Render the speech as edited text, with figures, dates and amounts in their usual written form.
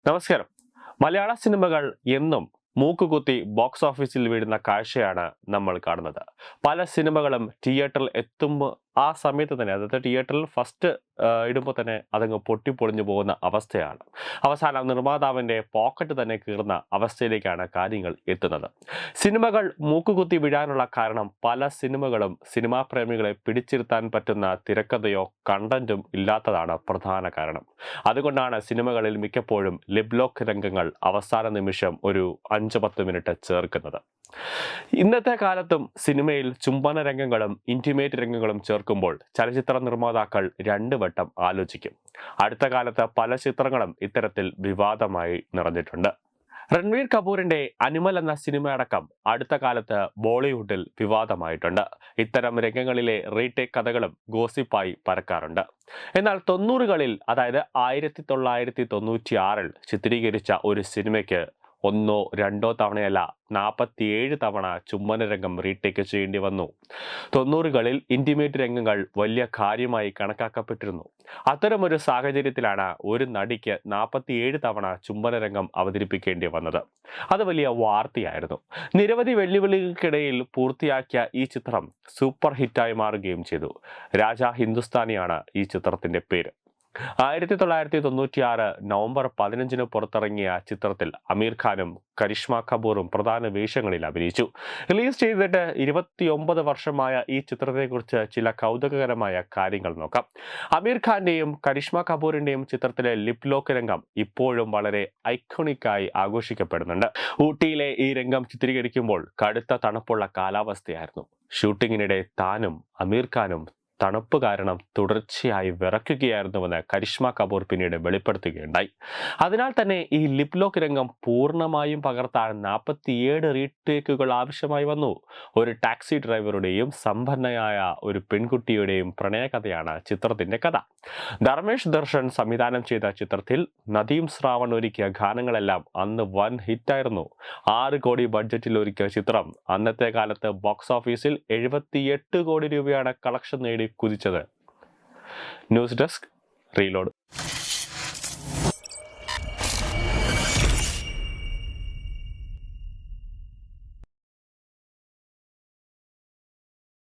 നമസ്കാരം. മലയാള സിനിമകൾ എന്നും മൂക്കുകുത്തി ബോക്സ് ഓഫീസിൽ വീഴുന്ന കാഴ്ചയാണ് നമ്മൾ കാണുന്നത്. പല സിനിമകളും തിയേറ്ററിൽ എത്തുമ്പോൾ ആ സമയത്ത് തന്നെ, അതായത് തിയേറ്ററിൽ ഫസ്റ്റ് ഇടുമ്പോൾ തന്നെ അതങ്ങ് പൊട്ടിപ്പൊളിഞ്ഞു പോകുന്ന അവസ്ഥയാണ്. അവസാനം നിർമ്മാതാവിൻ്റെ പോക്കറ്റ് തന്നെ കീറുന്ന അവസ്ഥയിലേക്കാണ് കാര്യങ്ങൾ എത്തുന്നത്. സിനിമകൾ മൂക്കുകുത്തി വീഴാനുള്ള കാരണം പല സിനിമകളും സിനിമാ പ്രേമികളെ പിടിച്ചിരുത്താൻ പറ്റുന്ന തിരക്കഥയോ കണ്ടന്റും ഇല്ലാത്തതാണ് പ്രധാന കാരണം. അതുകൊണ്ടാണ് സിനിമകളിൽ മിക്കപ്പോഴും ലിപ് ലോക്ക് രംഗങ്ങൾ അവസാന നിമിഷം ഒരു 5-10 മിനിറ്റ് ചേർക്കുന്നത്. ഇന്നത്തെ കാലത്തും സിനിമയിൽ ചുംബന രംഗങ്ങളും ഇന്റിമേറ്റ് രംഗങ്ങളും ചേർക്കുമ്പോൾ ചലച്ചിത്ര നിർമ്മാതാക്കൾ 2 വട്ടം ആലോചിക്കും. അടുത്ത കാലത്ത് പല ചിത്രങ്ങളും ഇത്തരത്തിൽ വിവാദമായി നിറഞ്ഞിട്ടുണ്ട്. രൺവീർ കപൂറിന്റെ അനിമൽ എന്ന സിനിമയടക്കം അടുത്ത കാലത്ത് ബോളിവുഡിൽ വിവാദമായിട്ടുണ്ട്. ഇത്തരം രംഗങ്ങളിലെ റീടേക്ക് കഥകളും ഗോസിപ്പായി പരക്കാറുണ്ട്. എന്നാൽ 90കളിൽ, അതായത് 1996 ചിത്രീകരിച്ച ഒരു സിനിമയ്ക്ക് ഒന്നോ രണ്ടോ തവണയല്ല 47 തവണ ചുംബന രംഗം റീടേക്ക് ചെയ്യേണ്ടി വന്നു. 90കളിൽ ഇന്റിമേറ്റ് രംഗങ്ങൾ വലിയ കാര്യമായി കണക്കാക്കപ്പെട്ടിരുന്നു. അത്തരമൊരു സാഹചര്യത്തിലാണ് ഒരു നടിക്ക് 47 തവണ ചുംബന രംഗം അവതരിപ്പിക്കേണ്ടി വന്നത്. അത് വലിയ വാർത്തയായിരുന്നു. നിരവധി വെല്ലുവിളികൾക്കിടയിൽ പൂർത്തിയാക്കിയ ഈ ചിത്രം സൂപ്പർ ഹിറ്റായി മാറുകയും ചെയ്തു. രാജാ ഹിന്ദുസ്ഥാനിയാണ് ഈ ചിത്രത്തിന്റെ പേര്. 1996 നവംബർ 15 പുറത്തിറങ്ങിയ ചിത്രത്തിൽ അമീർ ഖാനും കരിഷ്മ കപൂറും പ്രധാന വേഷങ്ങളിൽ അഭിനയിച്ചു. റിലീസ് ചെയ്തിട്ട് 29 വർഷമായ ഈ ചിത്രത്തെക്കുറിച്ച് ചില കൗതുകകരമായ കാര്യങ്ങൾ നോക്കാം. അമീർ ഖാന്റെയും കരിഷ്മ കപൂറിന്റെയും ചിത്രത്തിലെ ലിപ് ലോക്ക് രംഗം ഇപ്പോഴും വളരെ ഐക്കോണിക്കായി ആഘോഷിക്കപ്പെടുന്നുണ്ട്. ഊട്ടിയിലെ ഈ രംഗം ചിത്രീകരിക്കുമ്പോൾ കടുത്ത തണുപ്പുള്ള കാലാവസ്ഥയായിരുന്നു. ഷൂട്ടിങ്ങിനിടെ താനും അമീർ ഖാനും തണുപ്പ് കാരണം തുടർച്ചയായി വിറയ്ക്കുകയായിരുന്നുവെന്ന് കരിഷ്മ കപൂർ പിന്നീട് വെളിപ്പെടുത്തുകയുണ്ടായി. അതിനാൽ തന്നെ ഈ ലിപ് ലോക്ക് രംഗം പൂർണ്ണമായും പകർത്താൻ 47 റീടേക്കുകൾ ആവശ്യമായി വന്നു. ഒരു ടാക്സി ഡ്രൈവറുടെയും സമ്പന്നയായ ഒരു പെൺകുട്ടിയുടെയും പ്രണയകഥയാണ് ചിത്രത്തിന്റെ കഥ. ധർമ്മേഷ് ദർശൻ സംവിധാനം ചെയ്ത ചിത്രത്തിൽ നദീം ശ്രാവൺ ഒരുക്കിയ ഗാനങ്ങളെല്ലാം അന്ന് വൻ ഹിറ്റായിരുന്നു. 6 കോടി ബഡ്ജറ്റിൽ ഒരുക്കിയ ചിത്രം അന്നത്തെ കാലത്ത് ബോക്സ് ഓഫീസിൽ 78 കോടി രൂപയാണ് കളക്ഷൻ നേടി കുതിച്ചത്. News desk, reload.